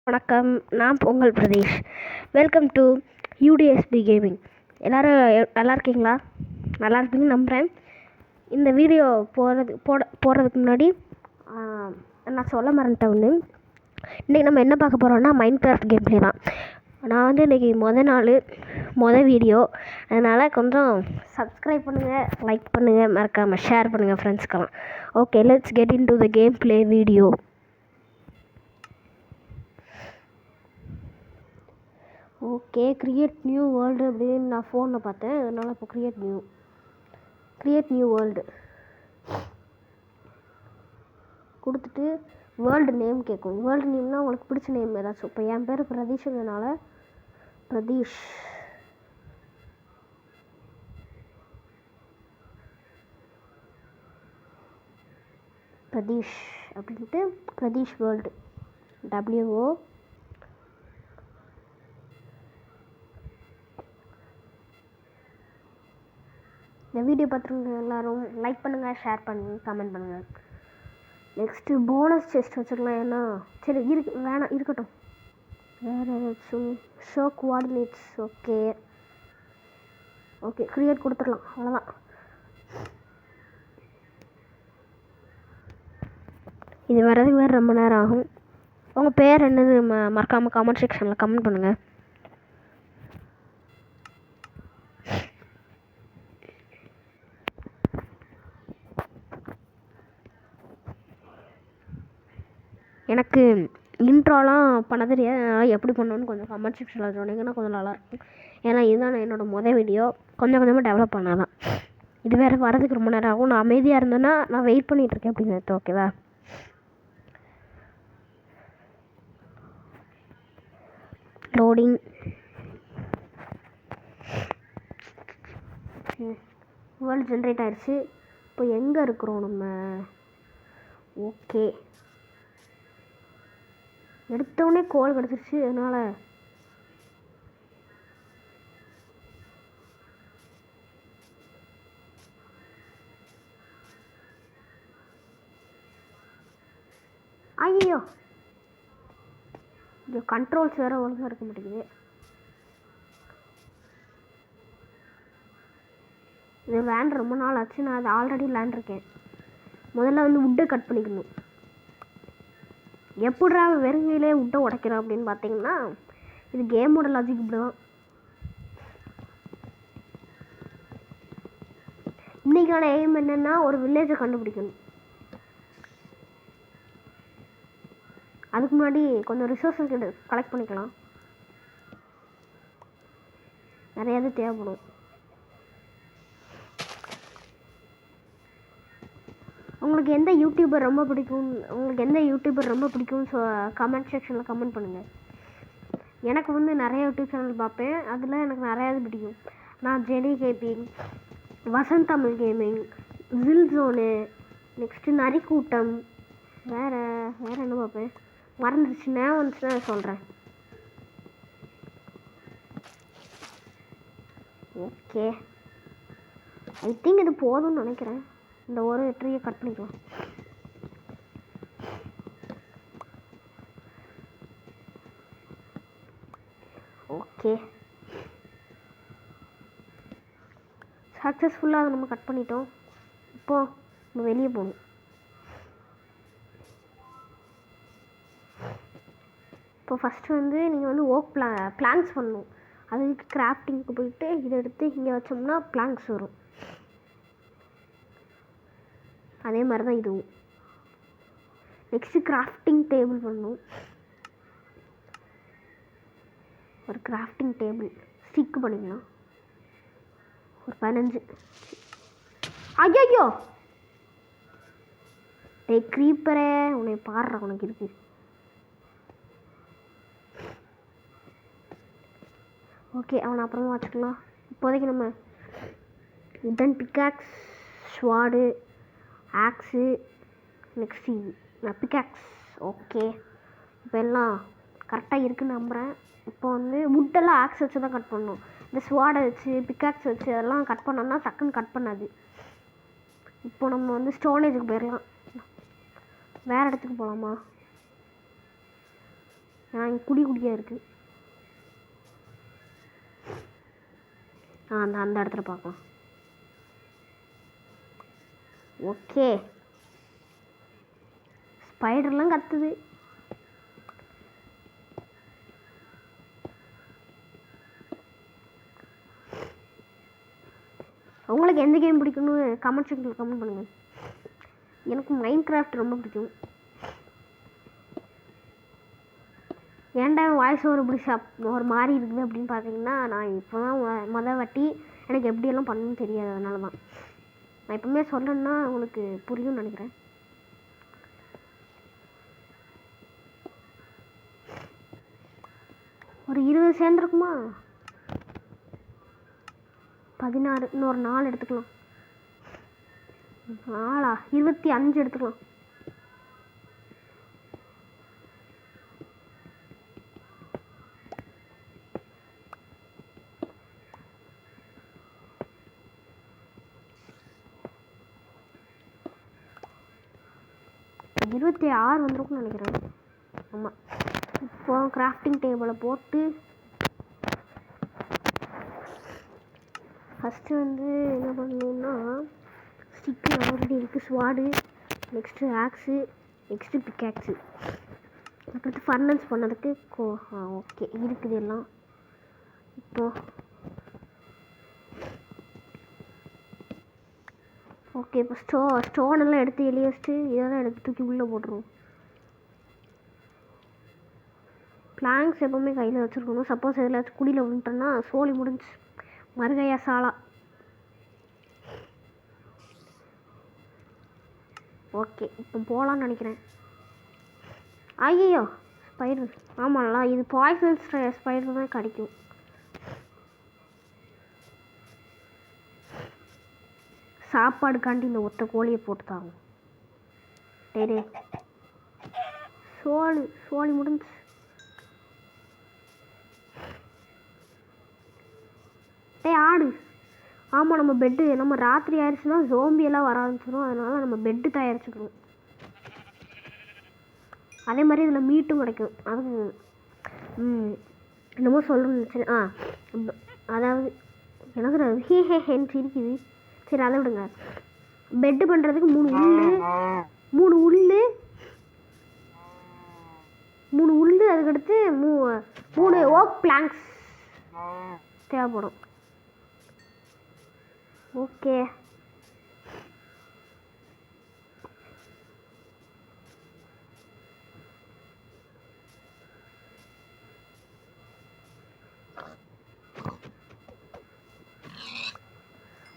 வணக்கம், நான் உங்கள் பிரதீஷ். Welcome to UTSP gaming. எல்லோரும் நல்லா இருக்கீங்களா? நல்லா இருப்பீங்கன்னு நம்புகிறேன். இந்த வீடியோ போடுறதுக்கு முன்னாடி நான் சொல்ல மறந்துட்டேன் ஒன்று. இன்றைக்கி நம்ம என்ன பார்க்க போகிறோம்னா மைன்கிராஃப்ட் கேம் ப்ளே தான். நான் வந்து இன்றைக்கி மொதல் வீடியோ, அதனால் கொஞ்சம் சப்ஸ்கிரைப் பண்ணுங்கள், லைக் பண்ணுங்கள், மறக்காமல் ஷேர் பண்ணுங்கள் ஃப்ரெண்ட்ஸ்க்கெல்லாம். Okay, let's get into the game play video. Okay, create new world அப்படின்னு நான் ஃபோனில் பார்த்தேன். அதனால் இப்போ கிரியேட் நியூ வேர்ல்டு கொடுத்துட்டு வேர்ல்டு நேம் கேட்கும். வேர்ல்டு நேம்னால் உங்களுக்கு பிடிச்ச நேம் ஏதாச்சும். இப்போ என் பேர் பிரதீஷுங்கிறதுனால பிரதீஷ். அப்படின்ட்டு பிரதீஷ் வேர்ல்டு WO. இந்த வீடியோ பார்த்துருங்க எல்லோரும் லைக் பண்ணுங்கள், ஷேர் பண்ணுங்கள், கமெண்ட் பண்ணுங்கள். நெக்ஸ்ட்டு போனஸ் செஸ்ட் வச்சுக்கலாம். ஏன்னா சரி இருக்கட்டும். வேறு ஏதாச்சும் ஷோ கோஆர்டினேட்ஸ். ஓகே க்ரியேட் கொடுத்துடலாம், அவ்வளோதான். இது வர்றதுக்கு வேறு ரொம்ப நேரம் ஆகும். உங்கள் பேர் என்னது மறக்காமல் கமெண்ட் செக்ஷனில் கமெண்ட் பண்ணுங்கள். எனக்கு இன்ட்ரோலாம் பண்ண தெரியாது. அதனால் எப்படி பண்ணணுன்னு கொஞ்சம் கமெண்ட் செக்ஷனில் சொன்னீங்கன்னா கொஞ்சம் நல்லாயிருக்கும். ஏன்னா இதுதான் என்னோடய மொதல் வீடியோ. கொஞ்சம் கொஞ்சமாக டெவலப் பண்ணால் தான். இது வேறு வரதுக்கு ரொம்ப நேரம் ஆகும். நான் அமைதியாக இருந்தேன்னா நான் வெயிட் பண்ணிகிட்ருக்கேன் அப்படின்னு அர்த்தம். ஓகேவா? லோடிங். வேர்ல்டு ஜென்ரேட் ஆகிடுச்சு. இப்போ எங்கே இருக்கிறோம் நம்ம? ஓகே, எடுத்தோடனே கோல் கிடச்சிருச்சு. அதனால் ஐயோ, இது கண்ட்ரோல்ஸ் வேறு ஒழுங்காக இருக்க மாட்டேங்குது. இது லேண்ட் ரொம்ப நாள் ஆச்சு. நான் அது ஆல்ரெடி லேண்ட் இருக்கேன். முதல்ல வந்து வுட்டை கட் பண்ணிக்கணும். எப்படிரா வெறுங்கையிலே வுட்டை உடைக்கிறோம் அப்படின்னு பார்த்தீங்கன்னா, இது கேமோட லாஜிக் இப்படி தான். இன்றைக்கான எய்ம் என்னென்னா ஒரு வில்லேஜை கண்டுபிடிக்கணும். அதுக்கு முன்னாடி கொஞ்சம் ரிசோர்ஸஸ் கலெக்ட் பண்ணிக்கலாம். நிறையா இது தேவைப்படும். உங்களுக்கு எந்த யூடியூபர் ரொம்ப பிடிக்கும் கமெண்ட் செக்ஷனில் கமெண்ட் பண்ணுங்கள். எனக்கு வந்து நிறைய யூடியூப் சேனல் பார்ப்பேன். அதில் எனக்கு நிறையா இது பிடிக்கும். நான் Jenny gaming, Vasanth Tamil gaming, ஜில் ஜோனு, நெக்ஸ்ட்டு நரிக்கூட்டம், வேறு என்ன பார்ப்பேன் மறந்துடுச்சுன்னா வந்துச்சுன்னா சொல்கிறேன். ஓகே, ஐ திங்க் இது போதும்னு நினைக்கிறேன். இந்த ஒரு ட்ரீயை கட் பண்ணிக்கலாம். ஓகே, சக்ஸஸ்ஃபுல்லாக அதை நம்ம கட் பண்ணிட்டோம். இப்போது நம்ம வெளியே போகணும். இப்போ ஃபஸ்ட்டு வந்து நீங்கள் வந்து ஓக் பிளாங்க்ஸ் பண்ணணும். அதுக்கு கிராஃப்டிங்க்கு போயிட்டு இதை எடுத்து இங்கே வச்சோம்னா பிளாங்க்ஸ் வரும். அதே மாதிரி தான் இதுவும். நெக்ஸ்ட்டு கிராஃப்டிங் டேபிள் பண்ணணும். ஒரு கிராஃப்டிங் டேபிள் ஸ்டிக்கு பண்ணிக்கலாம். ஒரு 15. ஐயோ, டேய் க்ரீப்பரே, உன்னை பாடுற உனக்கு இருக்கு. ஓகே, அவனை அப்புறமா வச்சுக்கலாம். இப்போதைக்கு நம்ம உடன் pickaxe, sword, aux, next pickaxe. Okay, இப்போ எல்லாம் கரெக்டாக இருக்குன்னு நம்புகிறேன். இப்போ வந்து வுட்டெல்லாம் ஆக்ஸ் வச்சு தான் கட் பண்ணணும். இந்த ஸ்வாடை வச்சு பிக்காக்ஸ் வச்சு அதெல்லாம் கட் பண்ணோம்னா டக்குன்னு கட் பண்ணாது. இப்போ நம்ம வந்து ஸ்டோரேஜுக்கு போயிடலாம். வேறு இடத்துக்கு போகலாமா? இங்கே குடியாக இருக்குது. அந்த இடத்துல பார்க்கலாம். ஓகே, ஸ்பைடர்லாம் கத்துது. உங்களுக்கு எந்த கேம் பிடிக்கும்னு கமெண்ட் செக்ஷனில் கமெண்ட் பண்ணுங்கள். எனக்கு மைன்கிராஃப்ட் ரொம்ப பிடிக்கும். ஏன்டா வாய்ஸ் ஓவர் இப்படி ஒரு மாதிரி இருக்குது அப்படின்னு பார்த்தீங்கன்னா, நான் இப்போ தான் வாட்டி எனக்கு எப்படியெல்லாம் பண்ணணும்னு தெரியாது. அதனால தான் நான் எப்பவுமே சொல்கிறேன்னா உங்களுக்கு புரியும்னு நினைக்கிறேன். ஒரு 20 சேர்ந்துருக்குமா? 16. இன்னொரு 4 எடுத்துக்கலாம். 4 25 எடுத்துக்கலாம். இருபத்தி 6 வந்துருக்குன்னு நினைக்கிறேன். ஆமாம். இப்போ கிராஃப்டிங் டேபிளை போட்டு ஃபஸ்ட்டு வந்து என்ன பண்ணணுன்னா, ஸ்டிக்கு ஆல்ரெடி இருக்குது, sword, next aux, next pickaxe, அடுத்து ஃபர்னன்ஸ் பண்ணதுக்கு ஓகே இருக்குது எல்லாம். இப்போது ஓகே, இப்போ ஸ்டோனெல்லாம் எடுத்து வெளியே வச்சுட்டு இதெல்லாம் எடுத்து தூக்கி உள்ளே போட்டுருவோம். பிளாங்க்ஸ் எப்போவுமே கையில் வச்சுருக்கணும். சப்போஸ் எதில் குடியில் விட்டுட்டோன்னா சோழி முடிஞ்சு, மறுகையா சாலா. ஓகே, இப்போ போகலான்னு நினைக்கிறேன். ஐயோ, ஸ்பைடர். ஆமாம்ல, இது பாய்சன் ஸ்பைடர் தான் கிடைக்கும். சாப்பாடுக்காண்டி இந்த ஒத்த கோழியை போட்டுத்தாங்க. டே சோழி முடிஞ்சு. ஆடு. ஆமாம், நம்ம பெட்டு நம்ம ராத்திரி ஆயிடுச்சுன்னா ஜோம்பி எல்லாம் வர ஆரம்பிச்சிடும். அதனால நம்ம பெட்டு தயாரிச்சுக்கணும். அதே மாதிரி இதில் மீட்டும் கிடைக்கும். அது என்னமோ சொல்லணும்னு அதாவது எனக்கு ஹேன்னு சிரிக்குது. சரி, அதை விடுங்க. பெட்டு பண்ணுறதுக்கு 3 உள்ள அதுக்கடுத்து 3 ஓக் பிளாங்க்ஸ் தேவைப்படும். ஓகே,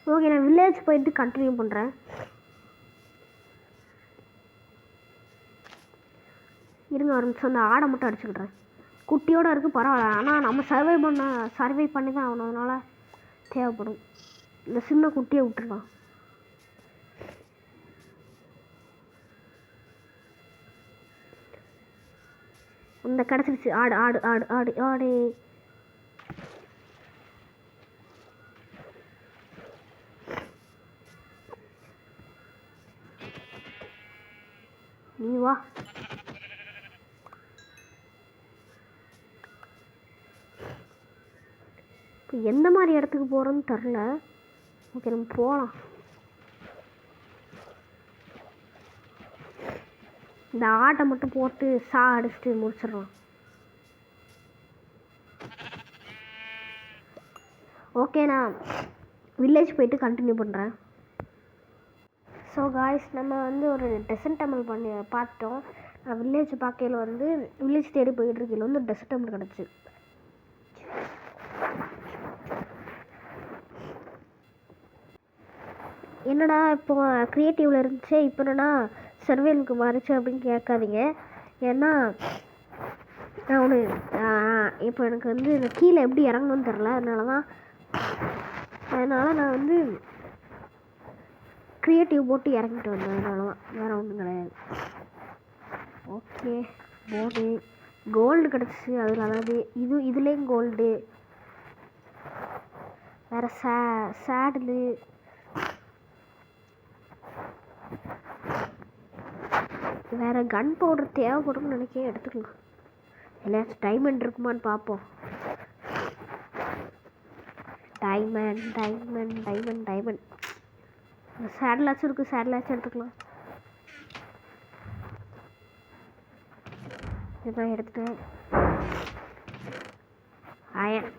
ஓகே, நான் வில்லேஜ் போயிட்டு கண்டினியூ பண்ணுறேன். இருங்க ஒரு நிமிஷம், அந்த ஆடை மட்டும் அடிச்சுக்கிட்றேன். குட்டியோடு இருக்குது, பரவாயில்ல. ஆனால் நம்ம சர்வை பண்ணி தான் ஆகணும். அதனால் தேவைப்படும். இந்த சின்ன குட்டியை விட்டுருலாம். இந்த கிடச்சிருச்சு. ஆடு ஆடு ஆடு ஆடு ஆடு நீ வா. இப்போ எந்த மாதிரி இடத்துக்கு போகிறோன்னு தெரில. ஓகே, நம்ம போகலாம். இந்த ஆட்டை மட்டும் போட்டு அடிச்சுட்டு முடிச்சிடலாம். ஓகே, நான் வில்லேஜ் போயிட்டு கண்டினியூ பண்ணுறேன். ஸோ காய்ஸ், நம்ம வந்து ஒரு டெசர்ட் டெம்பிள் பண்ணி பார்த்துட்டோம். நான் வில்லேஜ் பார்க்கையில் வந்து வில்லேஜ் தேடி போயிட்டு இருக்கையில் வந்து ஒரு டெசர்ட் டெம்பிள் கிடச்சி. என்னடா இப்போ க்ரியேட்டிவில் இருந்துச்சு, இப்போ என்னடா சர்வேலுக்கு மாறிச்சு அப்படின்னு கேட்காதீங்க. ஏன்னா நான் ஒன்று இப்போ எனக்கு வந்து இந்த கீழே எப்படி இறங்கணும்னு தெரில. அதனால் நான் வந்து க்ரியேட்டிவ் போட்டு இறங்கிட்டு வந்தேன். அதனால தான், வேறு ஒன்றும் கிடையாது. ஓகே, போர்டு கோல்டு கிடச்சிச்சு. அதில் அதாவது இதுலேயும் கோல்டு, வேறு சேடில் வேறு கன் பவுடர் தேவைப்படும்னு நினைக்க எடுத்துக்கலாம். எல்லாச்சும் டைமண்ட் இருக்குமான்னு பார்ப்போம். டைமண்ட் டைமண்ட் டைமண்ட் டைமண்ட் சேடலாச்சும் இருக்குது, சேடலாச்சும் எடுத்துக்கலாம். இதுதான் எடுத்துட்டேன். அயன்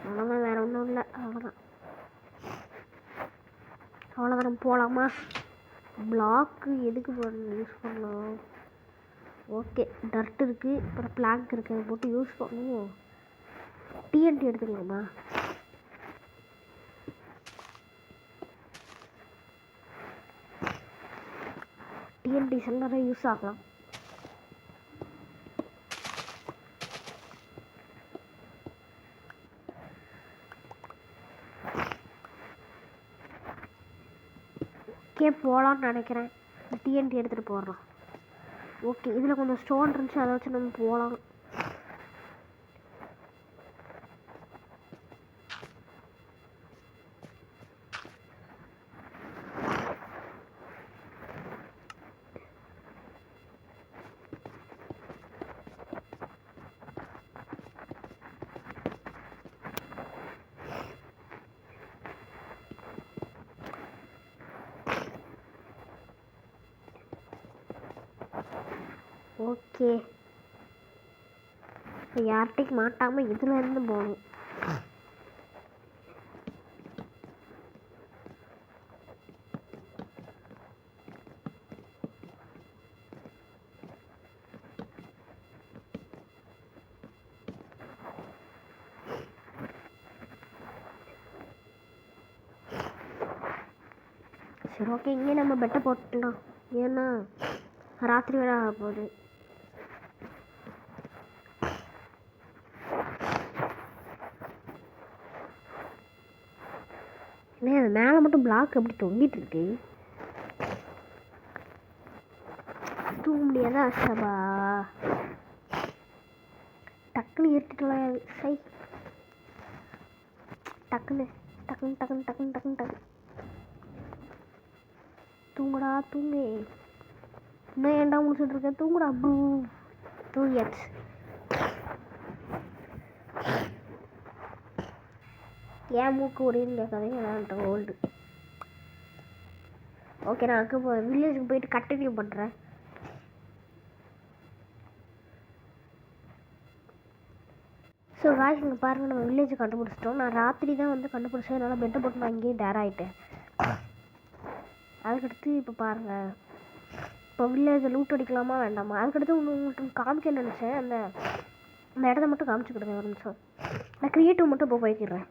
அவ்வளோதான், வேறு ஒன்றும் இல்லை. அவ்வளோதான் அவ்வளோதான். நம்ம போகலாமா? பிளாக்கு எதுக்கு யூஸ் பண்ணலாம்? ஓகே, டர்ட் இருக்குது, அப்புறம் பிளாங்க் இருக்குது, அதை போட்டு யூஸ் பண்ணுவோம். டிஎன்டி எடுத்துக்கலாமா? டிஎன்டி நிறைய யூஸ் ஆகலாம். போகலான்னு நினைக்கிறேன். டிஎன்டி எடுத்துகிட்டு போடுறோம். ஓகே, இதில் கொஞ்சம் ஸ்டோன் இருந்துச்சு, அதை வச்சு நம்ம போகலாம். ஓகே, யார்கிட்டையும் மாட்டாமல் இதில் இருந்து போகணும். சரி, ஓகே, இங்கே நம்ம பெட்டை போட்டுக்கலாம். ஏன்னா ராத்திரி வேலை ஆக போகுது. ஏன்னா அது மேலே மட்டும் பிளாக் அப்படி தொங்கிட்டு இருக்கு. தூங்க முடியாதா? சபா, டக்குன்னு ஏற்றிட்டு சை, டக்குன்னு டக்குன்னு டக்குன்னு டக்குன்னு டக்குன்னு டக்குன்னு தூங்குடா, தூங்கு. இன்னும் ஏன்டா முடிச்சுட்டு இருக்கேன்? தூங்குடா. ப்ளூ தூங்கியாச்சு. ஏன் மூக்கு ஒரேன்னு கேட்காதீங்க, நான் ஓல்டு. ஓகே, நான் அங்கே வில்லேஜுக்கு போயிட்டு கண்டினியூ பண்ணுறேன். ஸோ காய்ஸ், இங்கே பாருங்கள், நம்ம வில்லேஜை கண்டுபிடிச்சிட்டோம். நான் ராத்திரி தான் வந்து கண்டுபிடிச்சேன், அதனால் பெட்டை போட்டு நான் இங்கேயே டேர் ஆகிட்டேன். அதுக்கடுத்து இப்போ பாருங்கள், இப்போ வில்லேஜை லூட் அடிக்கலாமா வேண்டாமா? அதுக்கடுத்து உங்களுக்கு காமிக்க நினச்சேன். அந்த அந்த இடத்த மட்டும் காமிச்சுக்கிடுங்க ஒரு நிமிஷம். நான் க்ரியேட்டிவ் மட்டும் இப்போ போய்க்கிறேன்.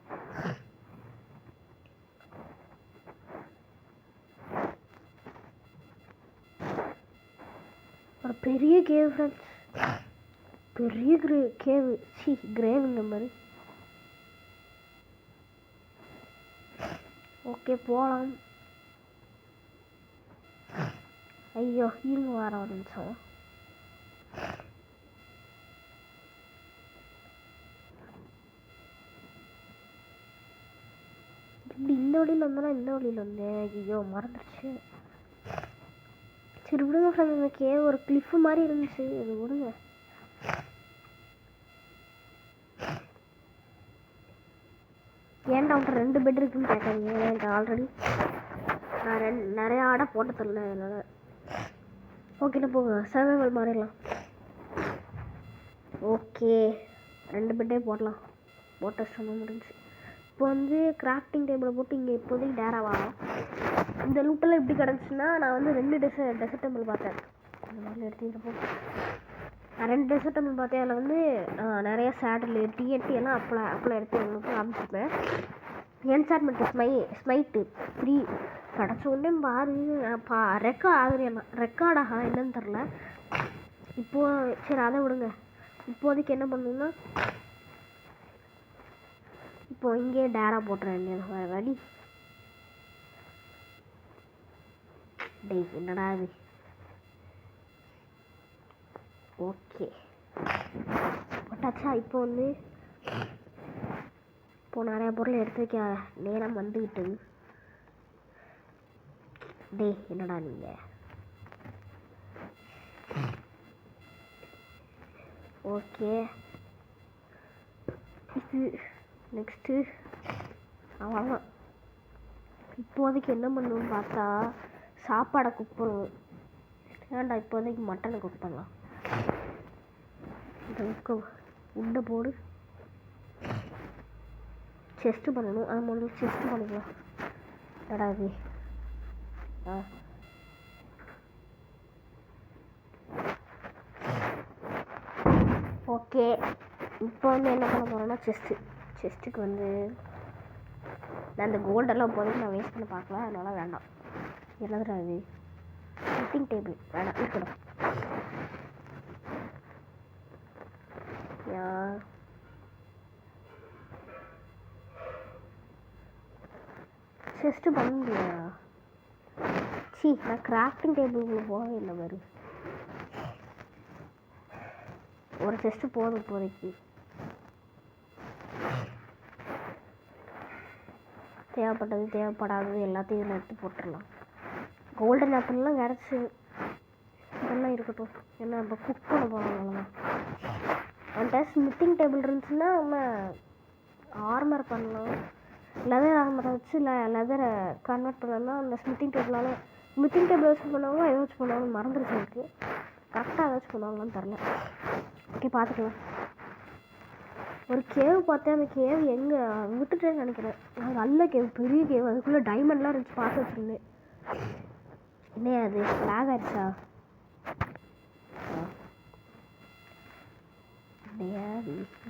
ஒரு பெரிய கேவ் ஃப்ரெண்ட்ஸ், பெரிய கேவ். கிரேவ் இந்த மாதிரி. ஓகே, போகலாம். ஐயோ, இருங்க வர ஒரு நிமிஷம். இப்படி இந்த வழியில் வந்தோன்னா இந்த வழியில் வந்தேன். ஐயோ, மறந்துடுச்சு. சரி விடுங்க ஃப்ரெண்ட்ஸ், இந்த கேவ் ஒரு கிளிஃப் மாதிரி இருந்துச்சு, அது விடுங்க. ஏன்டா அவன்கிட்ட 2 பெட் இருக்குன்னு கேட்காதீங்க. என்கிட்ட ஆல்ரெடி நான் நிறைய ஆடை போட்டு தரல, அதனால். ஓகேண்ணா, போங்க, சர்வைவல் மாறிடலாம். ஓகே, 2 பெட்டே போடலாம். போட்ட சொன்ன முடிஞ்சு. இப்போ வந்து கிராஃப்டிங் டேபிளை போட்டு இங்கே இப்போதைக்கு டேராக வாங்கலாம். இந்த லூட்டெல்லாம் எப்படி கிடந்துச்சுன்னா, நான் வந்து 2 டெசர்ட் டெம்பிள் பார்த்தேன். அந்த மாதிரி எடுத்துக்கிட்டு நான் 2 டெசர்ட் டெம்பிள் பார்த்தேன். அதில் வந்து நிறைய சேடல் டிஎன்டி எல்லாம் அப்பளம் எடுத்து உங்களுக்கு காமிச்சிருப்பேன். என்சார்மெண்ட் ஸ்மைட்டு 3 கிடச்ச உடனே பாரு, ரெக்கார்ட் ஆகா என்னன்னு தெரில. இப்போது சரி, அதை விடுங்க. இப்போதைக்கு என்ன பண்ணணும்னா, இப்போ இங்கே டேரா போட்டுறேன். வேறு வழி. டேய், என்னடா இது? ஓகே, போட்டாச்சா? இப்போ வந்து இப்போ நிறையா பொருள் எடுத்து வைக்க நேரம் வந்துக்கிட்டு. டேய், என்னடா நீங்கள்? ஓகே, இது நெக்ஸ்ட்டு அவ்வளோதான். இப்போதைக்கு என்ன பண்ணுவோம்னு பார்த்தா சாப்பாடை குக் பண்ணுவோம். ஏன்டா இப்போதைக்கு மட்டனை குக் பண்ணலாம். இந்த உண்டை போடு. செஸ்ட்டு பண்ணணும். அது முதல்ல செஸ்ட்டு பண்ணிக்கலாம். எடா இது ஓகே. இப்போ வந்து என்ன பண்ண போகிறேன்னா செஸ்ட்டுக்கு வந்து நான் இந்த கோல்டெல்லாம் போதும் நான் வேஸ்ட் பண்ண பார்க்கல, அதனால வேண்டாம். என்னதுடா இது? செட்டிங் டேபிள் வேண்டாம், இருக்கணும். செஸ்ட்டு பண்ண முடியா? நான் கிராஃப்டிங் டேபிளுக்குள்ள போகவே இல்லை பாரு. ஒரு செஸ்ட்டு போதும் இப்போதைக்கு. தேவைப்பட்டது தேவைப்படாதது எல்லாத்தையும் இதில் எடுத்து போட்டுடலாம். கோல்டன் ஆப்பிள்லாம் கிடச்சி இதெல்லாம் இருக்கட்டும். ஏன்னா இப்போ குக் பண்ண போகிறோம், அவ்வளோதான். அந்த ஸ்மித்திங் டேபிள் இருந்துச்சுன்னா நம்ம ஆர்மர் பண்ணலாம். லெதர் ஆர்மரை வச்சு லெதரை கன்வெர்ட் பண்ணோம்னா அந்த ஸ்மித்திங் டேபிளால் வச்சு பண்ணுவாங்க, எதை வச்சு பண்ணுவாங்க மறந்துருச்சு எனக்கு. கரெக்டாக அதை வச்சு பண்ணுவாங்களான்னு தெரில. ஓகே, பார்த்துக்கலாம். ஒரு கேவ் பார்த்தேன். அந்த கேவ் எங்கே விட்டுட்டேன்னு நினைக்கிறேன். அது நல்ல கேவ், பெரிய கேவ். அதுக்குள்ளே டைமண்ட்லாம் இருந்துச்சு, பார்த்து வச்சுருந்தேன். என்ன அது லாக் ஆயிடுச்சா?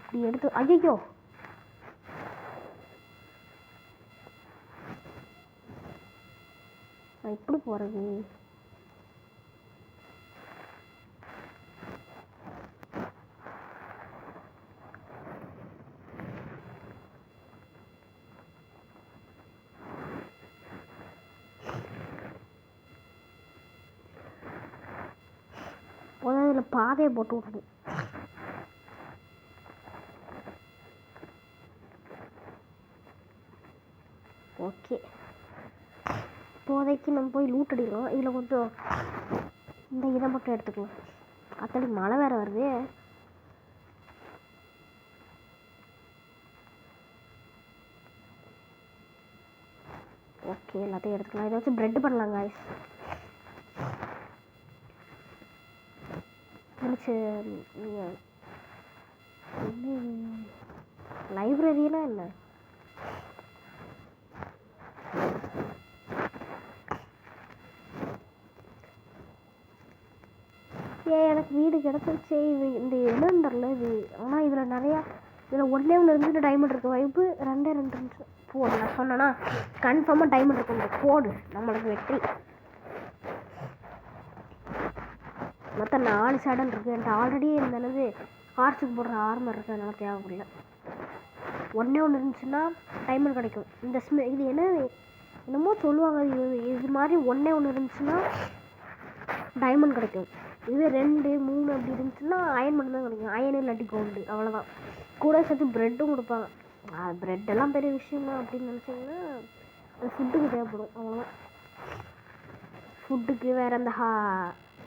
இப்படி எடுத்து ஐயோ நான் எப்படி போகிறது? முதல்ல பாதையை போட்டு விடணும். ஓகே, இப்போதைக்கு நம்ம போய் லூட் அடிக்கலாம். இதில் கொஞ்சம் இந்த இதை மட்டும் எடுத்துக்கலாம். அத்தனை மழை வேறு வருது. ஓகே, எல்லாத்தையும் எடுத்துக்கலாம். இதை வச்சு ப்ரெட் பண்ணலாம் காய்ஸ். லைப்ரரினா என்ன? எனக்கு வீடு கிடச்சிருச்சு. இது இந்த என்னன்னு தெரில இது. ஆனால் இதில் நிறையா ஒன்றே ஒன்று இருந்துட்டு டைமண்ட் இருக்குது. வாய்ப்பு 2 இருந்துச்சு. போடு, நான் சொன்னேன்னா கன்ஃபார்மாக டைமண்ட் இருக்கும். போடு, நம்மளுக்கு வெற்றி. மொத்தம் 4 சேடன் இருக்குது. என்கிட்ட ஆல்ரெடி இந்த ஹார்ஸுக்கு போடுற ஆர்மர் இருக்குது, அதனால தேவைப்படல. ஒன்றே ஒன்று இருந்துச்சுன்னா டைமண்ட் கிடைக்கும். இது என்னமோ சொல்லுவாங்க. இது மாதிரி ஒன்றே ஒன்று இருந்துச்சுன்னா டைமண்ட் கிடைக்கும். இதுவே 2, 3 அப்படி இருந்துச்சுன்னா அயன் மட்டும் தான் கிடைக்கும். அயன் இல்லாட்டி கோல்டு, அவ்வளோதான். கூட சேர்த்து ப்ரெட்டும் கொடுப்பாங்க. ப்ரெட்டெல்லாம் பெரிய விஷயம் தான் அப்படின்னு நினச்சிங்கன்னா அது ஃபுட்டுக்கு தேவைப்படும், அவ்வளோதான். ஃபுட்டுக்கு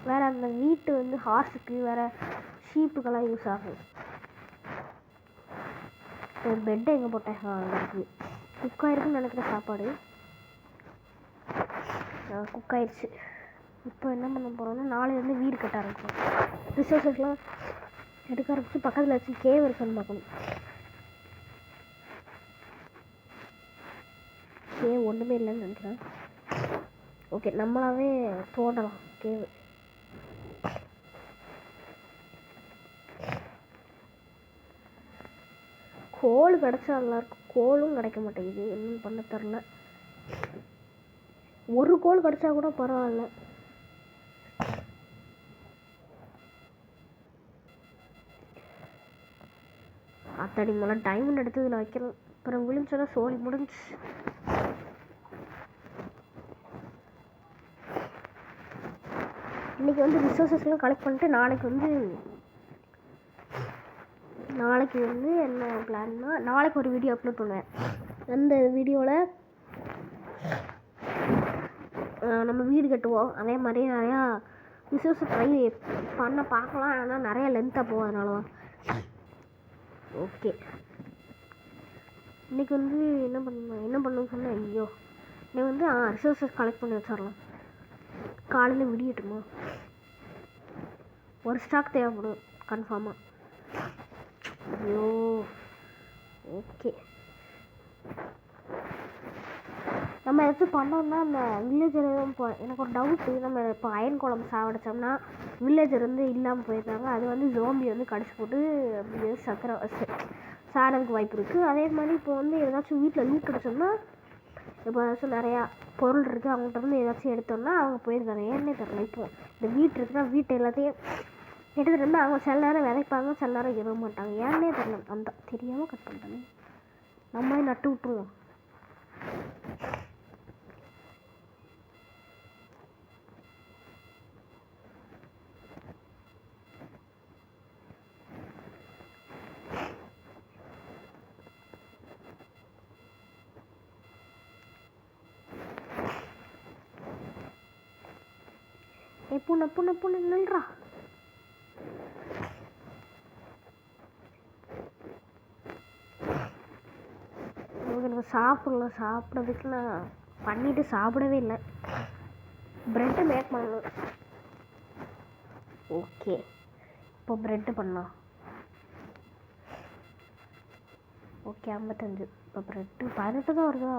வேறு அந்த வீட்டு வந்து ஹார்ஸுக்கு வேறு ஷீப்புக்கெல்லாம் யூஸ் ஆகும். ஒரு பெட்டை எங்கே போட்டேன்? இருக்குது. குக் ஆகிருக்குன்னு நினைக்கிற சாப்பாடு குக் ஆயிடுச்சு. இப்போ என்ன பண்ண போகிறோம்னா நாளையிலேருந்து வீடு கட்ட ஆரம்பிச்சோம். ரிசோர்ஸஸ்லாம் எடுக்க ஆரம்பிச்சு பக்கத்தில் வச்சு கேவ் இருக்குன்னு பார்க்கணும். கேவ் ஒன்றுமே இல்லைன்னு நினைக்கிறேன். Okay, நம்மளாவே தோண்டலாம் cave. கோல் கிடச்சா நல்லாயிருக்கும். கோலும் கிடைக்க மாட்டேங்குது, என்னன்னு பண்ண தெரில. ஒரு கோல் கிடச்சா கூட பரவாயில்ல. அத்தடி மேலே டைமண்ட் எடுத்து இதில் வைக்கணும். அப்புறம் விழுந்துச்சோன்னா சோழி முடிஞ்சு. இன்றைக்கி வந்து ரிசோர்ஸஸ்லாம் கலெக்ட் பண்ணிட்டு நாளைக்கு வந்து என்ன பிளான்னா, நாளைக்கு ஒரு வீடியோ அப்லோட் பண்ணுவேன். அந்த வீடியோவில் நம்ம வீடு கட்டுவோம். அதே மாதிரி நிறையா ரிசோர்ஸை ட்ரை பண்ண பார்க்கலாம். ஆனால் நிறையா லென்த்தாக போகும், அதனால தான். ஓகே, இன்றைக்கி வந்து என்ன பண்ணணும்னு சொன்னேன். ஐயோ, இன்னைக்கு வந்து ரிசோர்ஸஸ் கலெக்ட் பண்ணி வச்சிடலாம். காலையில் விடியட்டுமா, ஒரு ஸ்டாக் தேவைப்படும் கன்ஃபார்மாக. ஐயோ, ஓகே. நம்ம ஏதாச்சும் பண்ணோம்னா அந்த வில்லேஜர் எனக்கு ஒரு டவுட்டு. நம்ம இப்போ அயன் குழம்பு சாவடிச்சோம்னா வில்லேஜர் வந்து இல்லாமல் போயிருக்காங்க. அது வந்து ஜோம்பி வந்து கடிச்சு போட்டு அப்படி சக்கரை சாகிறதுக்கு வாய்ப்பு இருக்குது. அதே மாதிரி இப்போ வந்து ஏதாச்சும் வீட்டில் லூட் அடிச்சோம்னா, இப்போ ஏதாச்சும் நிறையா பொருள் இருக்குது, அவங்கள்ட்ட இருந்து ஏதாச்சும் எடுத்தோம்னா அவங்க போயிருக்காங்க. ஏன்னே தெரில. இப்போ இந்த வீட்டு இருக்குன்னா வீட்டை எல்லாத்தையும் எடுத்துகிட்டு அவங்க சில நேரம் விதைப்பாங்க, சில நேரம் எதுவும் மாட்டாங்க. ஏன்னே தெரில. அந்த தெரியாமல் கட் பண்ணிட்டாங்க. நம்ம நட்டு விட்டுருவோம். பூனை நில்றா. எனக்கு சாப்பிட்றதுக்கு நான் பண்ணிட்டு சாப்பிடவே இல்லை. ப்ரெட்டு மேக் பண்ணணும். ஓகே, இப்போ ப்ரெட்டு பண்ணலாம். ஓகே, 55. இப்போ ப்ரெட்டு 18 தான் வருதா?